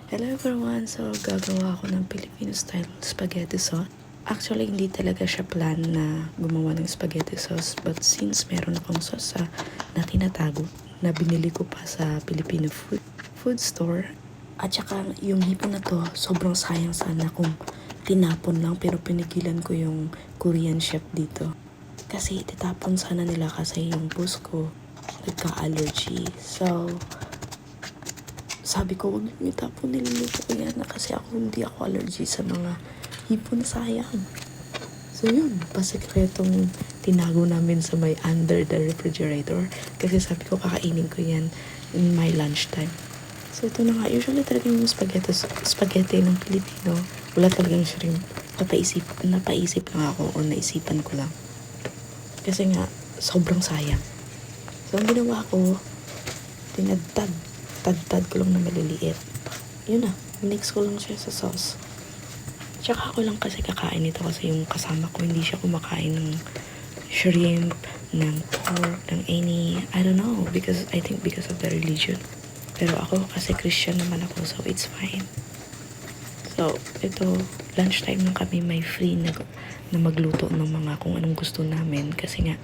Hello everyone! So, gagawa ako ng Filipino style spaghetti sauce. Actually, hindi talaga siya plan na gumawa ng spaghetti sauce. But since meron akong sauce na tinatago, na binili ko pa sa Filipino food store. At saka yung hipon na to, sobrang sayang sana kung tinapon lang. Pero pinigilan ko yung Korean chef dito. Kasi itatapon sana nila kasi yung boss ko nagka-allergy. So, sabi ko, huwag niyo itapon, niluluto ko yan kasi hindi ako allergy sa mga hipon, sayang. So yun, pasikretong tinago namin sa may under the refrigerator kasi sabi ko kakainin ko yan in my lunchtime. So ito na nga, usually talaga yung spaghetti ng Pilipino, wala talagang shrimp. Napaisip lang ako o naisipan ko lang. Kasi nga, sobrang sayang. So ang ginawa ko, tadtad ko lang na maliliit. Yun na, mix ko lang siya sa sauce. Tsaka ako lang kasi kakain ito kasi yung kasama ko hindi siya kumakain ng shrimp, ng pork, ng any, I don't know, I think because of the religion. Pero ako kasi Christian naman ako, so it's fine. So, ito, lunchtime lang kami may free na magluto ng mga kung anong gusto namin kasi nga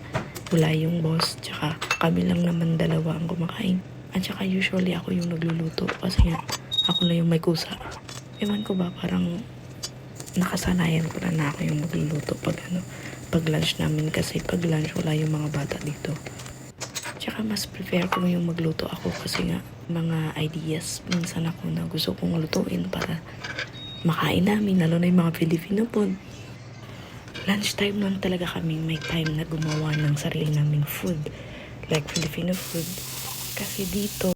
wala yung boss, tsaka kami lang naman dalawa ang kumakain. At saka usually ako yung nagluluto kasi nga ako na yung may kusa. Ewan ko ba, parang nakasanayan ko na ako yung magluluto pag lunch namin kasi pag lunch wala yung mga bata dito. Tsaka mas prefer ko yung magluto ako kasi nga mga ideas minsan ako na gusto kong lutuin para makain namin, lalo na yung mga Filipino food. Lunchtime lang talaga kami may time na gumawa ng sarili naming food, like Filipino food. Kasi dito